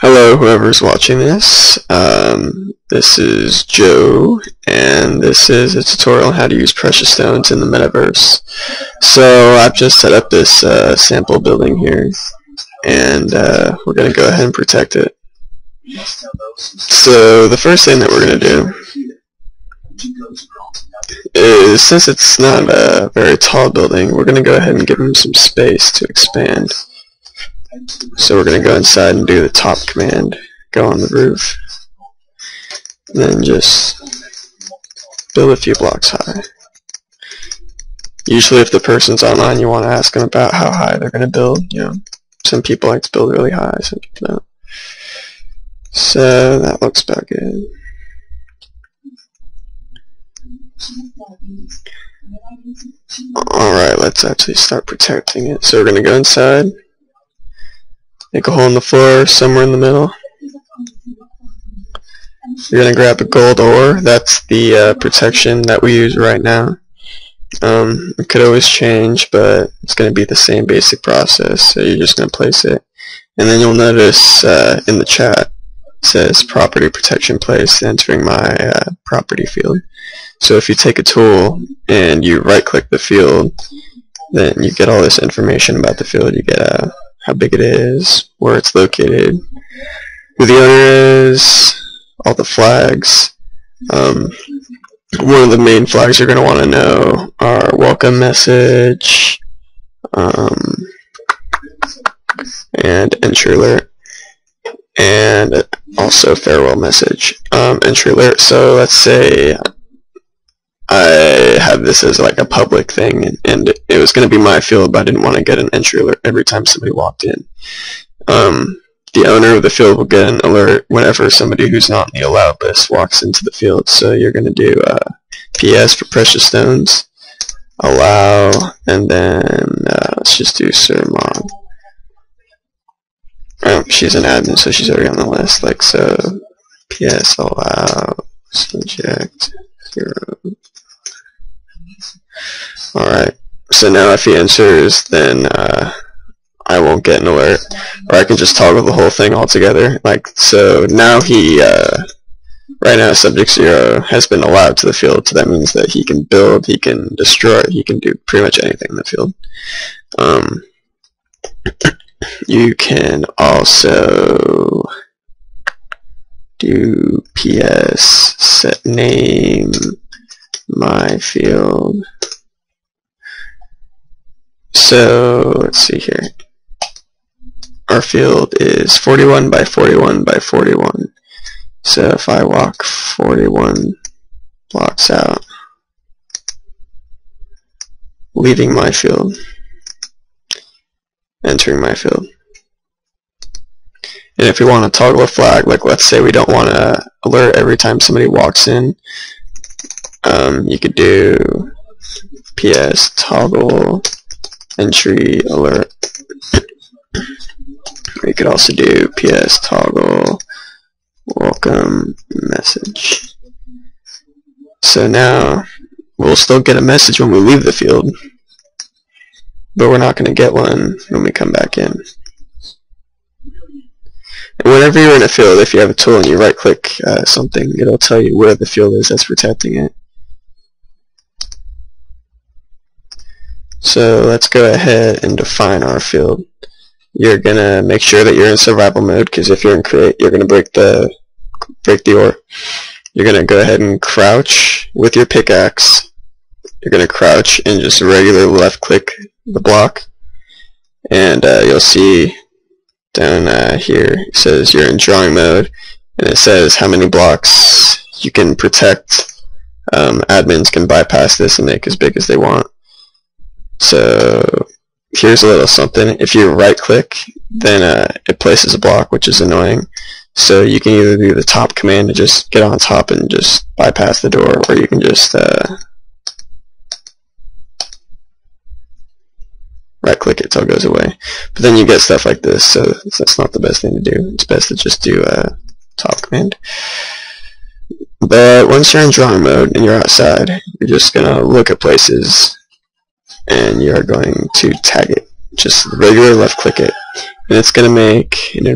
Hello, whoever's watching this. This is Joe, and this is a tutorial on how to use precious stones in the Metaverse. So I've just set up this sample building here, and we're going to go ahead and protect it. So the first thing that we're going to do is, since it's not a very tall building, we're going to go ahead and give him some space to expand. So we're going to go inside and do the top command, go on the roof, and then just build a few blocks high. Usually if the person's online, you want to ask them about how high they're going to build. You know, some people like to build really high, some people don't. So that looks about good. Alright, let's actually start protecting it. So we're going to go inside. Make a hole in the floor somewhere in the middle. You're going to grab a gold ore. That's the protection that we use right now. It could always change, but it's going to be the same basic process. So you're just going to place it. And then you'll notice in the chat it says property protection placed, entering my property field. So if you take a tool and you right click the field, then you get all this information about the field. You get how big it is, where it's located, who the owner is, all the flags. One of the main flags you're going to want to know are welcome message and entry alert, and also farewell message. Entry alert, so let's say I have this as like a public thing, and it was going to be my field, but I didn't want to get an entry alert every time somebody walked in. The owner of the field will get an alert whenever somebody who's not on the allowed list walks into the field. So you're going to do PS for precious stones, allow, and then let's just do Sir Mom. She's an admin, so she's already on the list, like so. PS allow subject 0. Alright, so now if he enters, then I won't get an alert, or I can just toggle the whole thing altogether. Like, so now he, right now subject 0 has been allowed to the field, so that means that he can build, he can destroy, he can do pretty much anything in the field. You can also do PS set name my field. So let's see here. Our field is 41 by 41 by 41. So if I walk 41 blocks out, leaving my field, entering my field. And if we want to toggle a flag, like let's say we don't want to alert every time somebody walks in, you could do PS toggle entry alert. Or you could also do PS toggle welcome message. So now we'll still get a message when we leave the field, but we're not going to get one when we come back in. And whenever you're in a field, if you have a tool and you right click something, it'll tell you where the field is that's protecting it. So let's go ahead and define our field. You're gonna make sure that you're in survival mode, because if you're in create, you're gonna break the ore. You're gonna go ahead and crouch with your pickaxe. You're gonna crouch and just regular left click the block, and you'll see down here it says you're in drawing mode, and it says how many blocks you can protect. Admins can bypass this and make as big as they want. So here's a little something. If you right click, then it places a block, which is annoying. So you can either do the top command to just get on top and just bypass the door, or you can just right click it till it goes away. But then you get stuff like this, so that's not the best thing to do. It's best to just do top command. But once you're in drawing mode and you're outside, you're just gonna look at places and you're going to tag it. Just regular left click it, and it's going to make an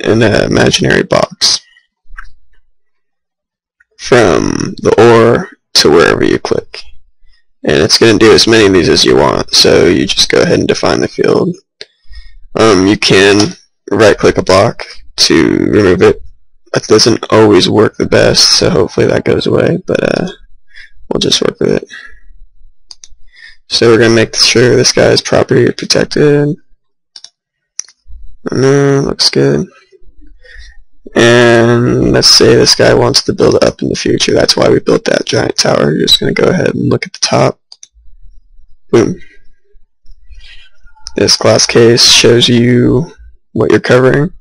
an imaginary box from the ore to wherever you click. And it's going to do as many of these as you want, so you just go ahead and define the field. You can right-click a block to remove it. That doesn't always work the best, so hopefully that goes away, but we'll just work with it. So we're going to make sure this guy's property is protected. No, looks good. And let's say this guy wants to build up in the future. That's why we built that giant tower. You're just going to go ahead and look at the top. Boom. This glass case shows you what you're covering.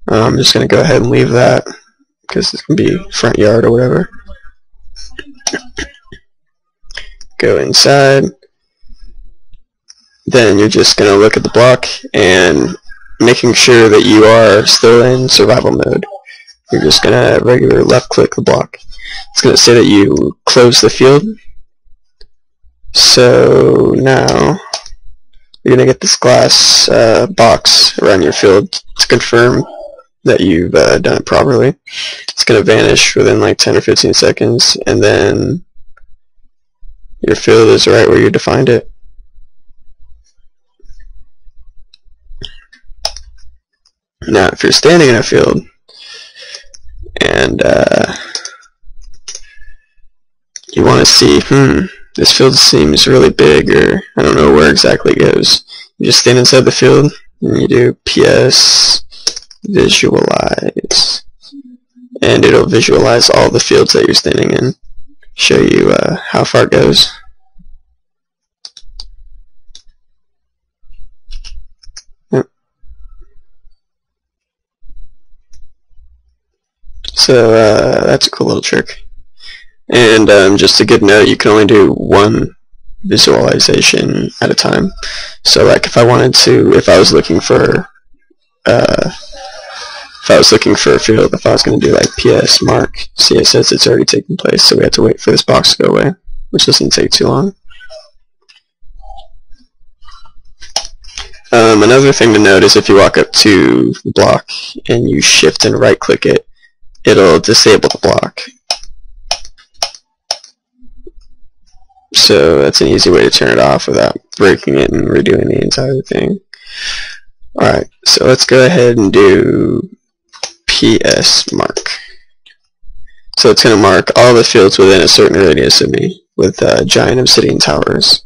I'm just going to go ahead and leave that because it's going to be front yard or whatever. Go inside. Then you're just going to look at the block and making sure that you are still in survival mode. You're just going to regular left click the block. It's going to say that you close the field. So now you're going to get this glass box around your field to confirm that you've done it properly. It's going to vanish within like 10 or 15 seconds, and then your field is right where you defined it. Now, if you're standing in a field and you want to see, this field seems really big, or I don't know where exactly it goes, you just stand inside the field and you do PS visualize, and it'll visualize all the fields that you're standing in, show you how far it goes. So that's a cool little trick. And just a good note, you can only do one visualization at a time. So like if I wanted to, if I was looking for a field, if I was going to do like PS mark, see it says it's already taken place, so we have to wait for this box to go away, which doesn't take too long. Another thing to note is if you walk up to the block and you shift and right click it, it'll disable the block. So that's an easy way to turn it off without breaking it and redoing the entire thing. Alright, so let's go ahead and do PS mark. So it's going to mark all the fields within a certain radius of me with giant obsidian towers.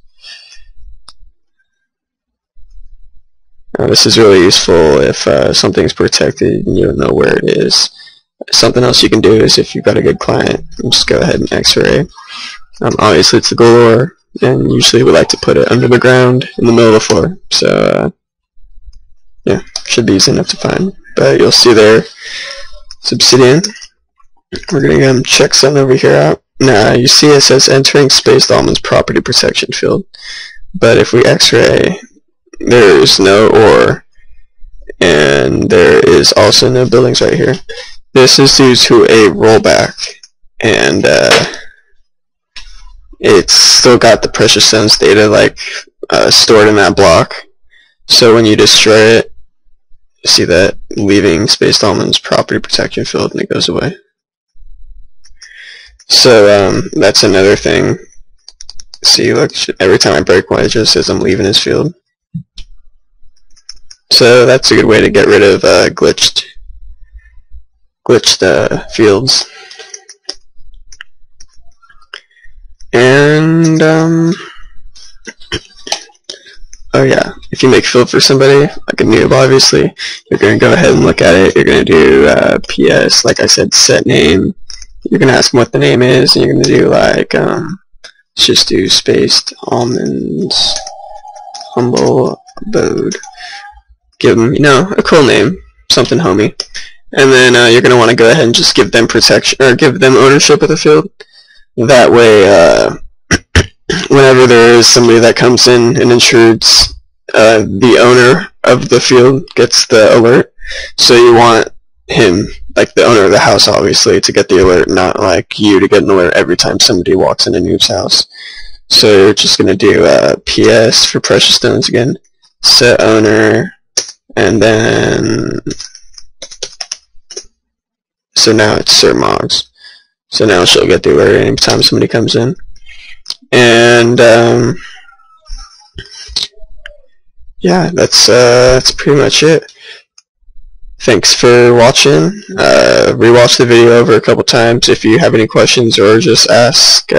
Now this is really useful if something's protected and you don't know where it is. Something else you can do is if you've got a good client, just go ahead and X-ray. Obviously it's the gold ore, and usually we like to put it under the ground in the middle of the floor. So yeah, should be easy enough to find. But you'll see there, it's obsidian. We're going to check something over here out. Now you see it says entering Spaced Almonds property protection field. But if we X-ray, there is no ore, and there is also no buildings right here. This is due to a rollback, and it's still got the precious stones data like stored in that block. So when you destroy it, you see that leaving Spaced Almonds property protection field, and it goes away. So that's another thing. See, look, every time I break one, it just says I'm leaving this field. So that's a good way to get rid of glitched fields. And oh yeah, if you make field for somebody, like a noob obviously, you're going to go ahead and look at it. You're going to do PS, like I said, set name. You're going to ask them what the name is, and you're going to do like, let's just do Spaced Almonds Humble Abode. Give them, you know, a cool name, something homey. And then you're going to want to go ahead and just give them protection, or give them ownership of the field. That way, whenever there is somebody that comes in and intrudes, the owner of the field gets the alert. So you want him, like the owner of the house obviously, to get the alert, not like you to get an alert every time somebody walks in a noob's house. So you're just going to do PS for precious stones again, set owner, and then So now it's Sir Moggs. So now she'll get the alert anytime somebody comes in. And yeah, that's pretty much it. Thanks for watching. Rewatch the video over a couple times if you have any questions, or just ask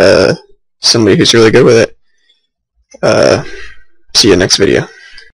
somebody who's really good with it. See you next video.